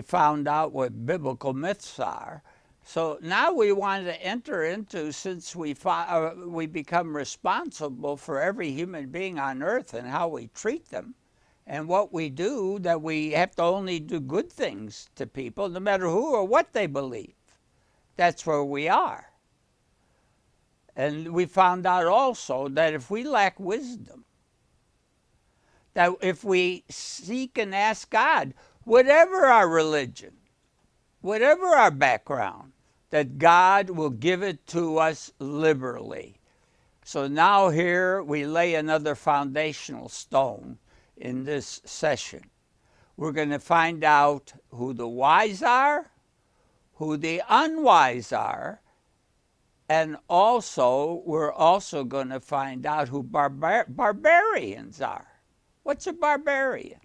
we found out what biblical myths are. So now we want to enter into, since we become responsible for every human being on earth and how we treat them and what we do, that we have to only do good things to people, no matter who or what they believe. That's where we are. And we found out also that if we lack wisdom, that if we seek and ask God, whatever our religion, whatever our background, that God will give it to us liberally. So now here we lay another foundational stone in this session. We're going to find out who the wise are, who the unwise are, and also we're also going to find out who barbarians are. What's a barbarian?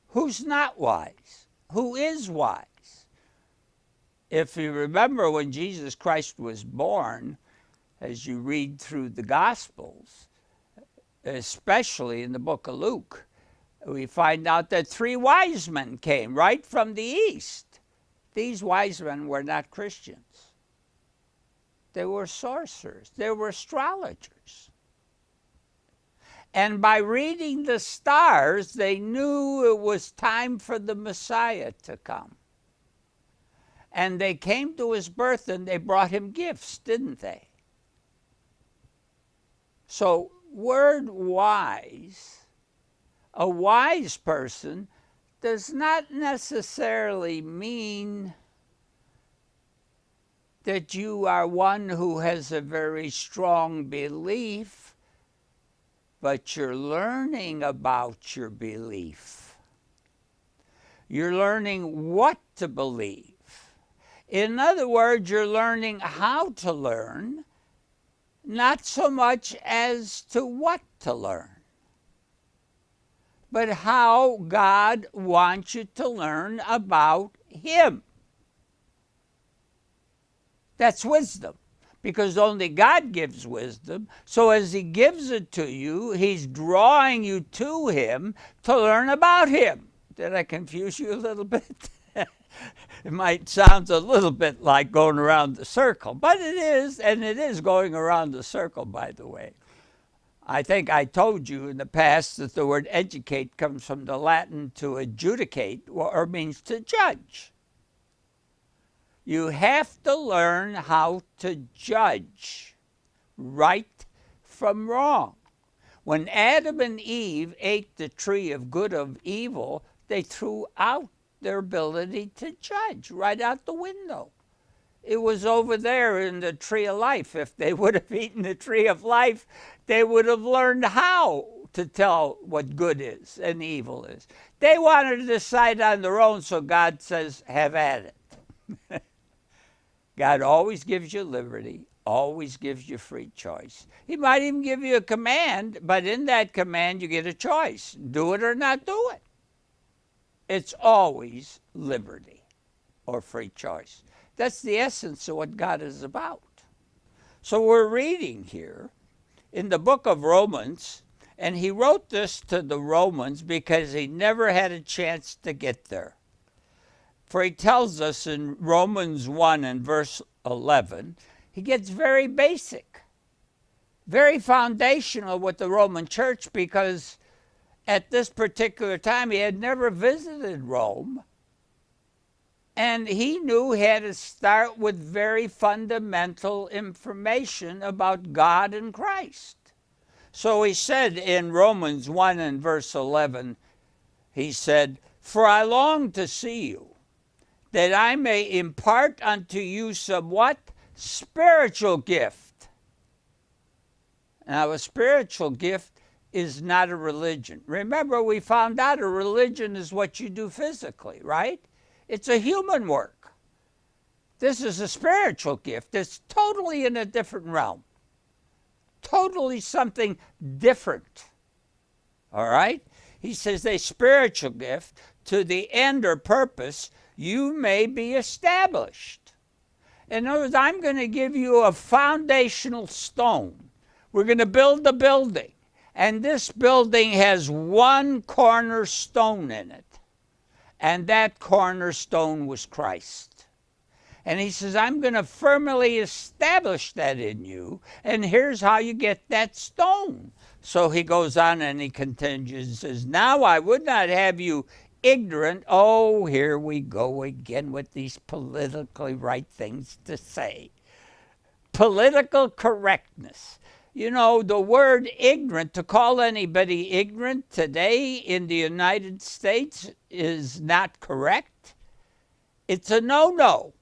Who's not wise? Who is wise? If you remember when Jesus Christ was born, as you read through the Gospels, especially in the book of Luke, we find out that 3 wise men came right from the east. These wise men were not Christians. They were sorcerers. They were astrologers. And by reading the stars, they knew it was time for the Messiah to come. And they came to his birth and they brought him gifts, didn't they? So, word wise, a wise person does not necessarily mean that you are one who has a very strong belief, but you're learning about your belief. You're learning what to believe. In other words, you're learning how to learn, not so much as to what to learn, but how God wants you to learn about him. That's wisdom, because only God gives wisdom. So as he gives it to you, he's drawing you to him to learn about him. Did I confuse you a little bit? It might sound a little bit like going around the circle, but it is, and it is going around the circle, by the way. I think I told you in the past that the word educate comes from the Latin to adjudicate, or means to judge. You have to learn how to judge right from wrong. When Adam and Eve ate the tree of good of evil, they threw out their ability to judge right out the window. It was over there in the tree of life. If they would have eaten the tree of life, they would have learned how to tell what good is and evil is. They wanted to decide on their own, so God says, have at it. God always gives you liberty, always gives you free choice. He might even give you a command, but in that command you get a choice. Do it or not do it. It's always liberty or free choice. That's the essence of what God is about. So we're reading here in the book of Romans, and he wrote this to the Romans because he never had a chance to get there. For he tells us in Romans 1 and verse 11, he gets very basic, very foundational with the Roman church, because at this particular time he had never visited Rome. And he knew he had to start with very fundamental information about God and Christ. So he said in Romans 1 and verse 11, he said, "For I long to see you, that I may impart unto you some" what? Spiritual gift. Now, a spiritual gift is not a religion. Remember, we found out a religion is what you do physically, right? It's a human work. This is a spiritual gift. It's totally in a different realm. Totally something different. All right? He says a spiritual gift to the end or purpose you may be established. In other words, I'm going to give you a foundational stone. We're going to build a building. And this building has one cornerstone in it. And that cornerstone was Christ. And he says, I'm going to firmly establish that in you, and here's how you get that stone. So he goes on and he continues and says, now I would not have you ignorant. Oh, here we go again with these politically right things to say. Political correctness. You know, the word ignorant, to call anybody ignorant today in the United States is not correct. It's a no-no.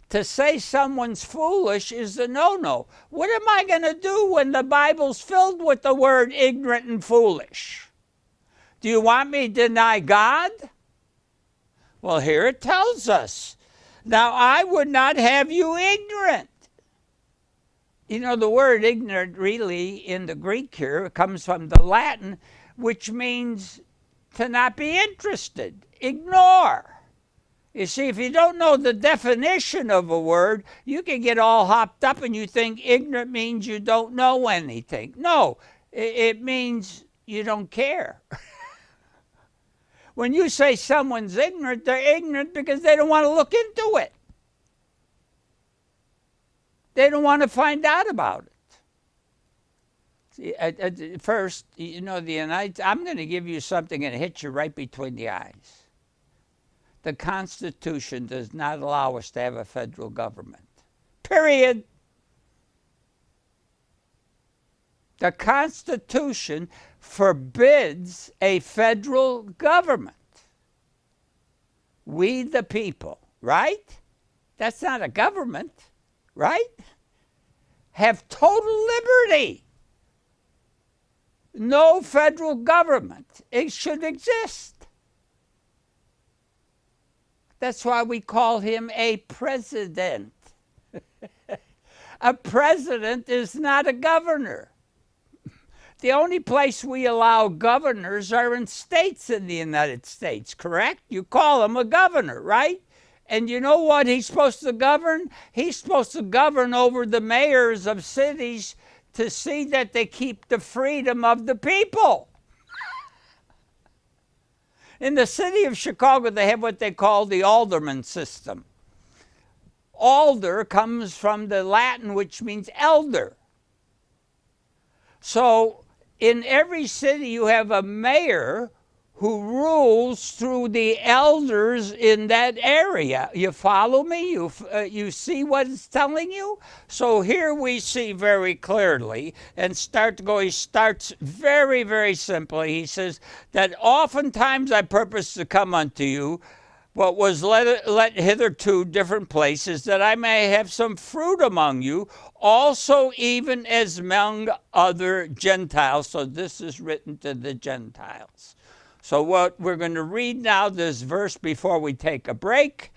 To say someone's foolish is a no-no. What am I going to do when the Bible's filled with the word ignorant and foolish? Do you want me to deny God? Well, here it tells us. Now, I would not have you ignorant. You know, the word ignorant really in the Greek here comes from the Latin, which means to not be interested, ignore. You see, if you don't know the definition of a word, you can get all hopped up and you think ignorant means you don't know anything. No, it means you don't care. When you say someone's ignorant, they're ignorant because they don't want to look into it. They don't want to find out about it. See, at first, you know, I'm going to give you something and hit you right between the eyes. The Constitution does not allow us to have a federal government. Period. The Constitution forbids a federal government. We the people, right? That's not a government, right? Have total liberty. No federal government. It should exist. That's why we call him a president. A president is not a governor. The only place we allow governors are in states in the United States, correct? You call him a governor, right? And you know what he's supposed to govern? He's supposed to govern over the mayors of cities to see that they keep the freedom of the people. In the city of Chicago, they have what they call the alderman system. Alder comes from the Latin, which means elder. So in every city, you have a mayor who rules through the elders in that area. You follow me? You see what it's telling you? So here we see very clearly, and he starts very, very simply. He says that oftentimes I purpose to come unto you, what was let hitherto different places, that I may have some fruit among you, also even as among other Gentiles. So this is written to the Gentiles. So what we're going to read now, this verse before we take a break.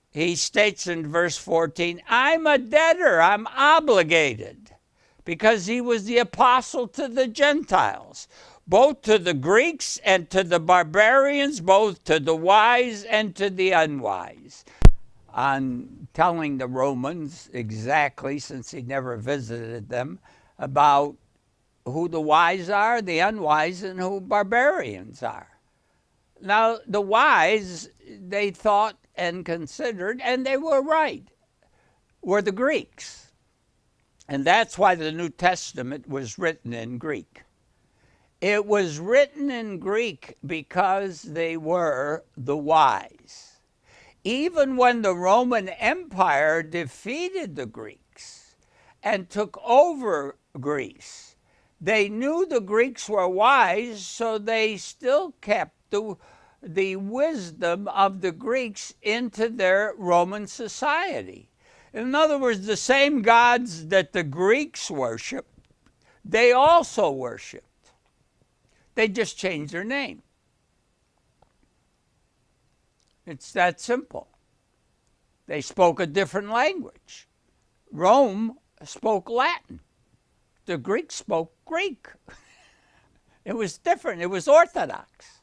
He states in verse 14, I'm a debtor, I'm obligated, because he was the apostle to the Gentiles, both to the Greeks and to the barbarians, both to the wise and to the unwise. On telling the Romans exactly, since he never visited them, about who the wise are, the unwise, and who barbarians are. Now, the wise, they thought and considered, and they were right, were the Greeks. And that's why the New Testament was written in Greek. It was written in Greek because they were the wise. Even when the Roman Empire defeated the Greeks and took over Greece, they knew the Greeks were wise, so they still kept the wisdom of the Greeks into their Roman society. In other words, the same gods that the Greeks worshiped, they also worshiped. They just changed their name. It's that simple. They spoke a different language. Rome spoke Latin. The Greeks spoke Greek. It was different. It was Orthodox.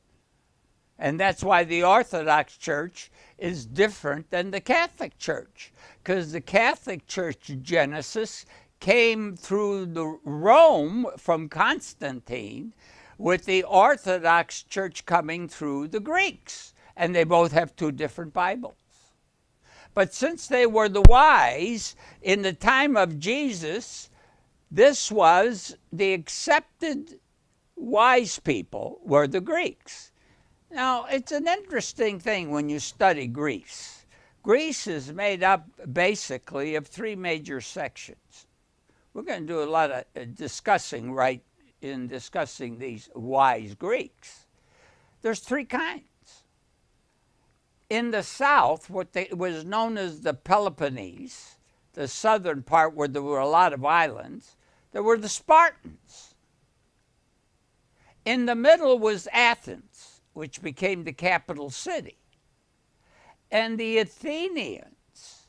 And that's why the Orthodox Church is different than the Catholic Church, because the Catholic Church Genesis came through the Rome from Constantine, with the Orthodox Church coming through the Greeks. and they both have two different Bibles. But since they were the wise in the time of Jesus, this was the accepted wise people were the Greeks. Now, it's an interesting thing when you study Greece. Greece is made up basically of three major sections. We're going to do a lot of discussing these wise Greeks. There's three kinds. In the south, what was known as the Peloponnese, the southern part where there were a lot of islands, there were the Spartans. In the middle was Athens, which became the capital city. And the Athenians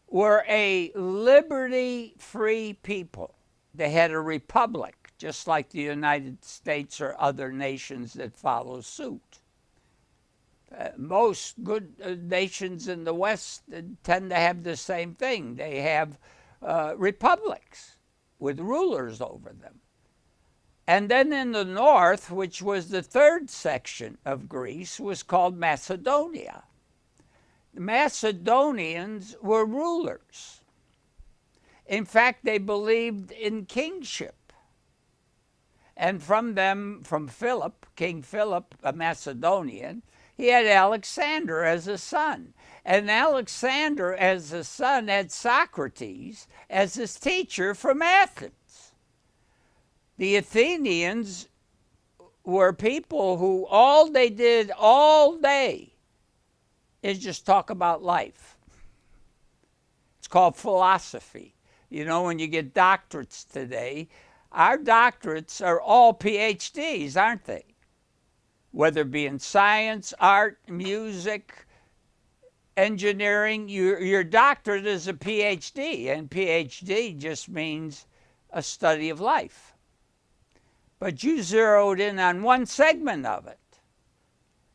were a liberty-free people. They had a republic, just like the United States or other nations that follow suit. Most good nations in the West tend to have the same thing. They have republics with rulers over them. And then in the north, which was the third section of Greece, was called Macedonia. The Macedonians were rulers. In fact, they believed in kingship. And from them, from Philip, King Philip, a Macedonian, he had Alexander as a son. And Alexander as a son had Socrates as his teacher from Athens. The Athenians were people who all they did all day is just talk about life. It's called philosophy. You know, when you get doctorates today, our doctorates are all PhDs, aren't they? Whether it be in science, art, music, engineering, your doctorate is a PhD, and PhD just means a study of life. But you zeroed in on one segment of it.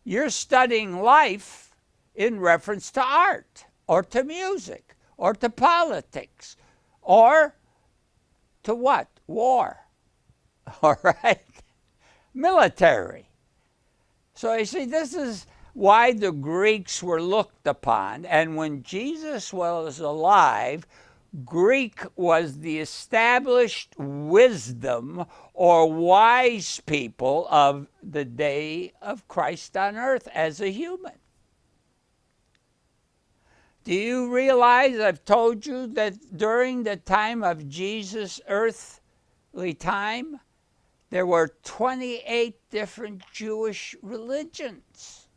You're studying life in reference to art, or to music, or to politics, or to what? War. All right? Military. So you see, this is why the Greeks were looked upon. And when Jesus was alive, Greek was the established wisdom or wise people of the day of Christ on earth as a human. Do you realize, I've told you, that during the time of Jesus' earthly time, there were 28 different Jewish religions.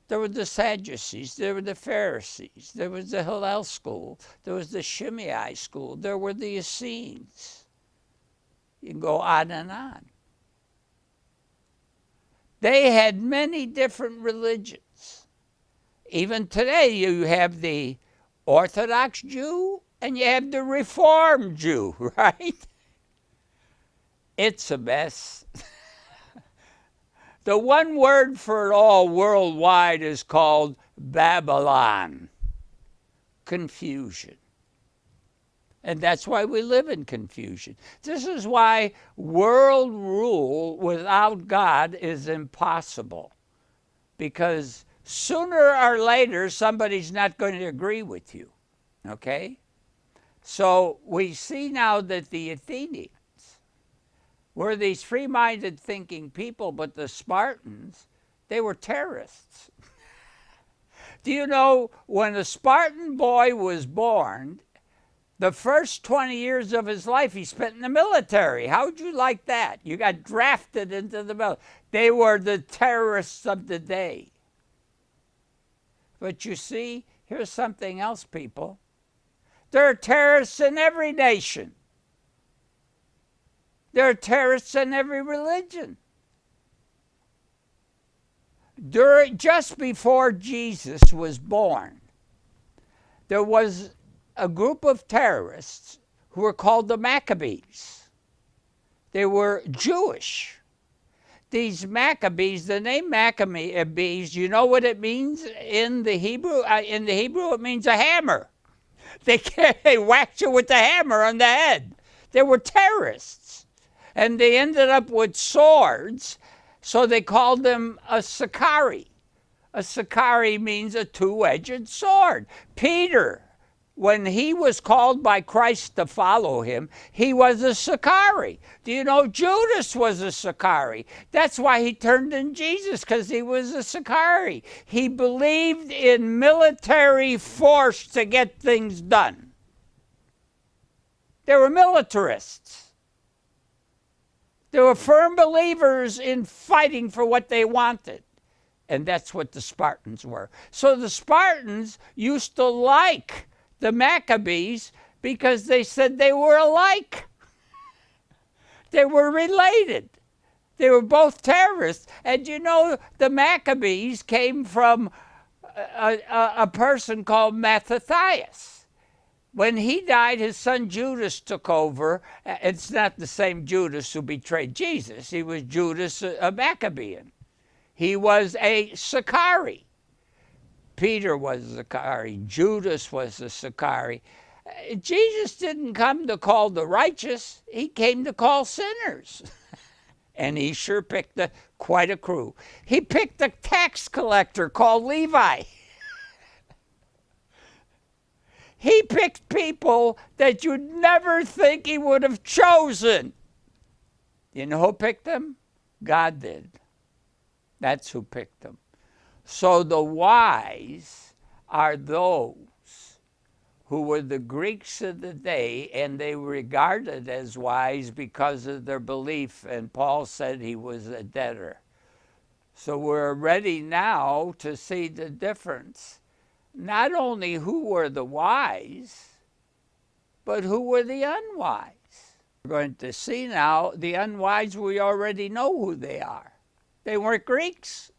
There were the Sadducees, there were the Pharisees, there was the Hillel school, there was the Shimei school, there were the Essenes. You can go on and on. They had many different religions. Even today you have the Orthodox Jew and you have the Reformed Jew, right? It's a mess. The one word for it all worldwide is called Babylon. Confusion. And that's why we live in confusion. This is why world rule without God is impossible. Because sooner or later, somebody's not going to agree with you. Okay? So we see now that the Athenians were these free-minded thinking people, but the Spartans, they were terrorists. Do you know, when a Spartan boy was born, the first 20 years of his life he spent in the military. How would you like that? You got drafted into the military. They were the terrorists of the day. But you see, here's something else, people. There are terrorists in every nation. There are terrorists in every religion. Just before Jesus was born, there was a group of terrorists who were called the Maccabees. They were Jewish. These Maccabees, the name Maccabees, you know what it means in the Hebrew? In the Hebrew, it means a hammer. They whacked you with the hammer on the head. They were terrorists. And they ended up with swords So they called him a Sakari. A Sakari means a two-edged sword. Peter, when he was called by Christ to follow him, he was a Sakari. Do you know Judas was a Sakari? That's why he turned in Jesus, because he was a Sakari. He believed in military force to get things done. They were militarists. They were firm believers in fighting for what they wanted. And that's what the Spartans were. So the Spartans used to like the Maccabees because they said they were alike. They were related. They were both terrorists. And you know, the Maccabees came from a person called Mattathias. When he died, his son Judas took over. It's not the same Judas who betrayed Jesus. He was Judas, a Maccabean. He was a Sakari. Peter was a Sakari. Judas was a Sakari. Jesus didn't come to call the righteous. He came to call sinners. And he sure picked quite a crew. He picked a tax collector called Levi. He picked people that you'd never think he would have chosen. You know who picked them? God did. That's who picked them. So the wise are those who were the Greeks of the day, and they were regarded as wise because of their belief, and Paul said he was a debtor. So we're ready now to see the difference. Not only who were the wise, but who were the unwise. We're going to see now the unwise. We already know who they are. They weren't Greeks.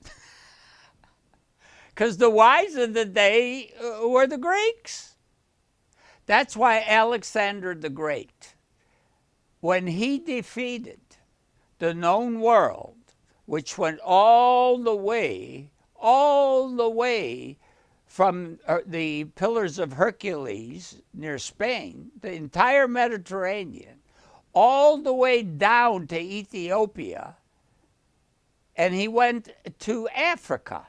Because the wise of the day were the Greeks. That's why Alexander the Great, when he defeated the known world, which went all the way from the Pillars of Hercules near Spain, the entire Mediterranean, all the way down to Ethiopia, and he went to Africa.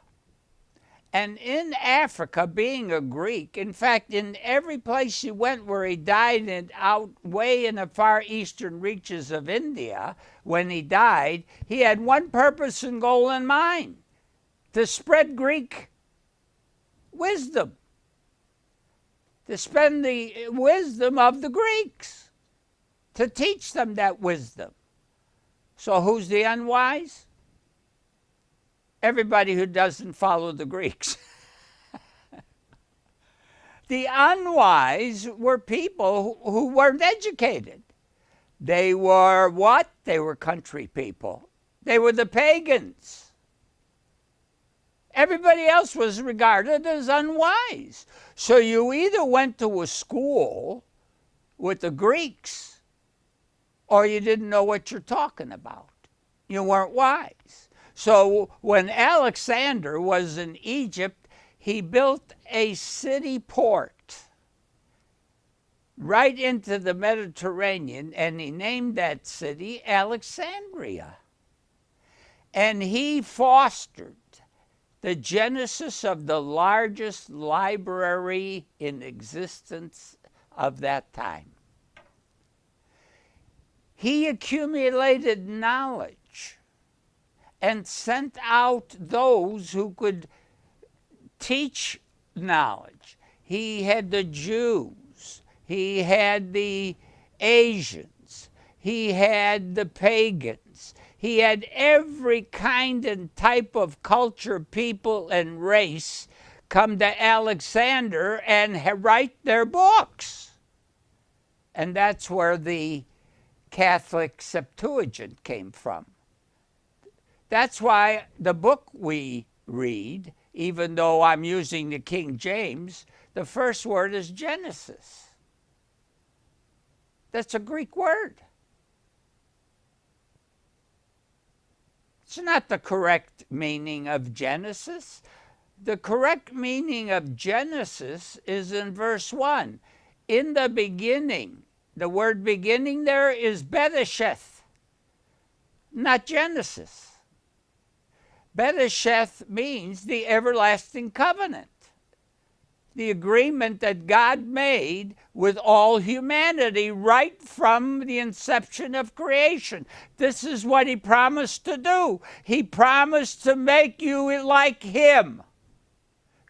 And in Africa, being a Greek, in fact, in every place he went where he died, and out way in the far eastern reaches of India, when he died, he had one purpose and goal in mind: to spread Greek wisdom, to spend the wisdom of the Greeks, to teach them that wisdom. So who's the unwise? Everybody who doesn't follow the Greeks. The unwise were people who weren't educated. They were what? They were country people. They were the pagans. Everybody else was regarded as unwise. So you either went to a school with the Greeks, or you didn't know what you're talking about. You weren't wise. So when Alexander was in Egypt, he built a city port right into the Mediterranean, and he named that city Alexandria. And he fostered the genesis of the largest library in existence of that time. He accumulated knowledge and sent out those who could teach knowledge. He had the Jews, he had the Asians, he had the pagans, he had every kind and type of culture, people, and race come to Alexander and write their books. And that's where the Catholic Septuagint came from. That's why the book we read, even though I'm using the King James, the first word is Genesis. That's a Greek word. It's not the correct meaning of Genesis. The correct meaning of Genesis is in verse 1. In the beginning. The word beginning there is Bereshith, not Genesis. Bereshith means the everlasting covenant, the agreement that God made with all humanity right from the inception of creation. This is what he promised to do. He promised to make you like him.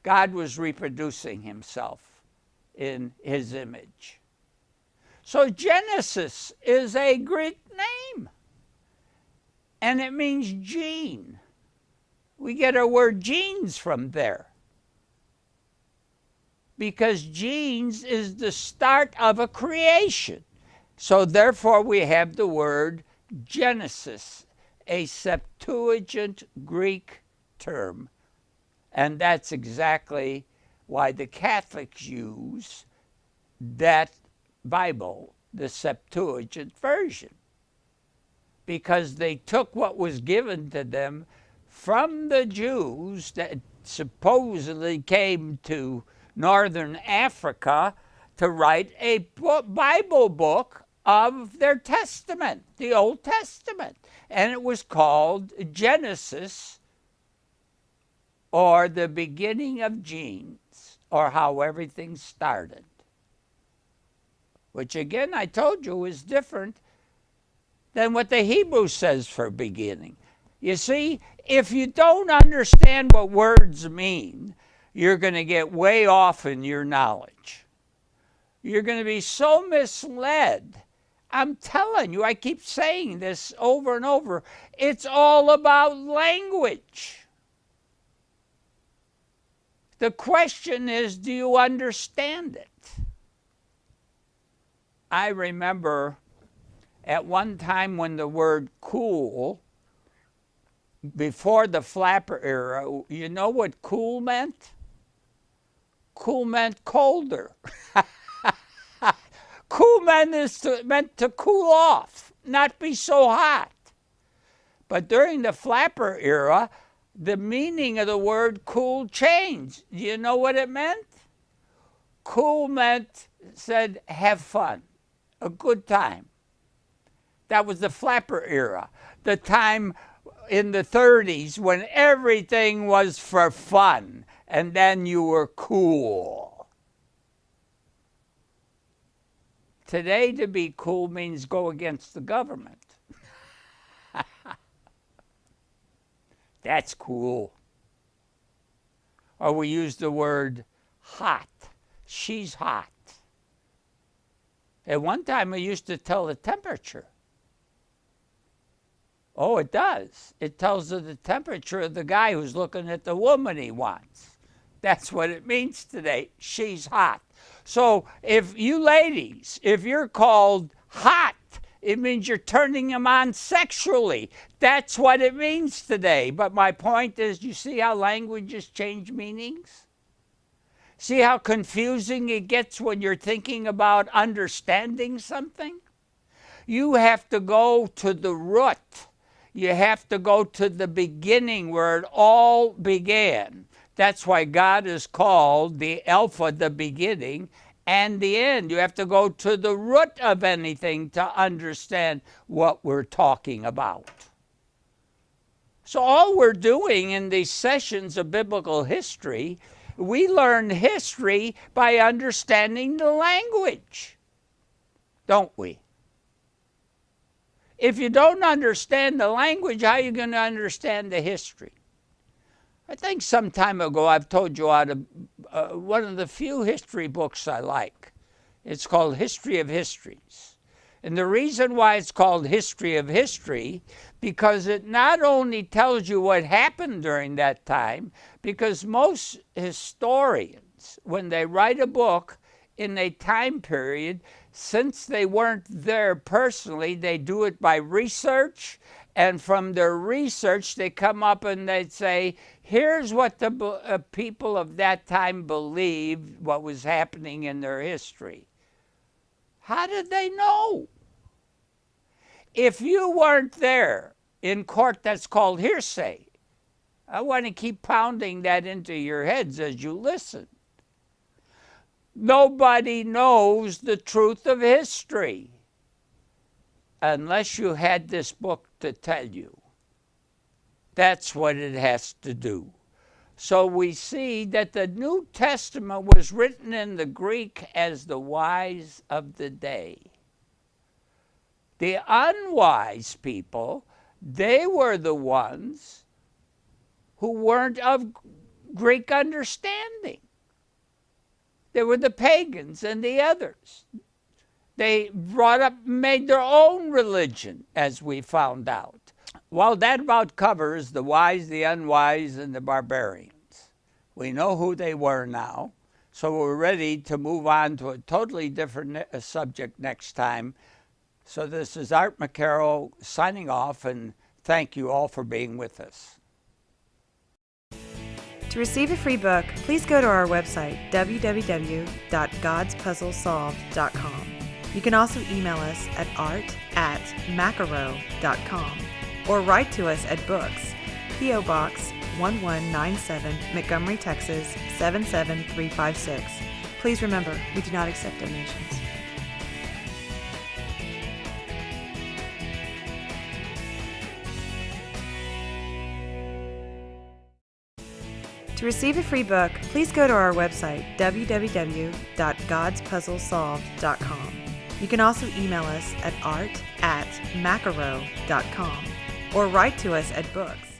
God was reproducing himself in his image. So Genesis is a Greek name, and it means gene. We get our word genes from there, because genes is the start of a creation. So therefore we have the word Genesis, a Septuagint Greek term. And that's exactly why the Catholics use that Bible, the Septuagint version, because they took what was given to them from the Jews that supposedly came to northern Africa to write a Bible book of their testament, the Old Testament. And it was called Genesis, or the beginning of genes, or how everything started. Which again, I told you, is different than what the Hebrew says for beginning. You see, if you don't understand what words mean, you're going to get way off in your knowledge. You're going to be so misled. I'm telling you, I keep saying this over and over. It's all about language. The question is, do you understand it? I remember at one time when the word cool, before the flapper era, you know what cool meant? Cool meant colder. Cool meant to cool off, not be so hot. But during the flapper era, the meaning of the word cool changed. Do you know what it meant? Cool said have fun, a good time. That was the flapper era, the time in the 30s when everything was for fun, and then you were cool. Today, to be cool means go against the government. That's cool. Or we use the word hot. She's hot. At one time, we used to tell the temperature. Oh, it does. It tells you the temperature of the guy who's looking at the woman he wants. That's what it means today. She's hot. So if you ladies, if you're called hot, it means you're turning them on sexually. That's what it means today. But my point is, you see how languages change meanings? See how confusing it gets when you're thinking about understanding something? You have to go to the root. You have to go to the beginning where it all began. That's why God is called the Alpha, the beginning, and the end. You have to go to the root of anything to understand what we're talking about. So all we're doing in these sessions of biblical history, we learn history by understanding the language, don't we? If you don't understand the language, how are you going to understand the history? I think some time ago I've told you out of one of the few history books I like. It's called History of Histories. And the reason why it's called History of History, because it not only tells you what happened during that time, because most historians, when they write a book in a time period, since they weren't there personally, they do it by research, and from their research they come up and they say, here's what the people of that time believed what was happening in their history. How did they know? If you weren't there in court, that's called hearsay. I want to keep pounding that into your heads as you listen. Nobody knows the truth of history unless you had this book to tell you. That's what it has to do. So we see that the New Testament was written in the Greek as the wise of the day. The unwise people, they were the ones who weren't of Greek understanding. They were the pagans and the others. They made their own religion, as we found out. Well, that about covers the wise, the unwise, and the barbarians. We know who they were now, so we're ready to move on to a totally different subject next time. So this is Art Mokarow signing off, and thank you all for being with us. To receive a free book, please go to our website, www.godspuzzlesolved.com. You can also email us at art@mokarow.com or write to us at Books, P.O. Box 1197, Montgomery, Texas 77356. Please remember, we do not accept donations. To receive a free book, please go to our website, www.godspuzzlesolved.com. You can also email us at art@mokarow.com or write to us at Books,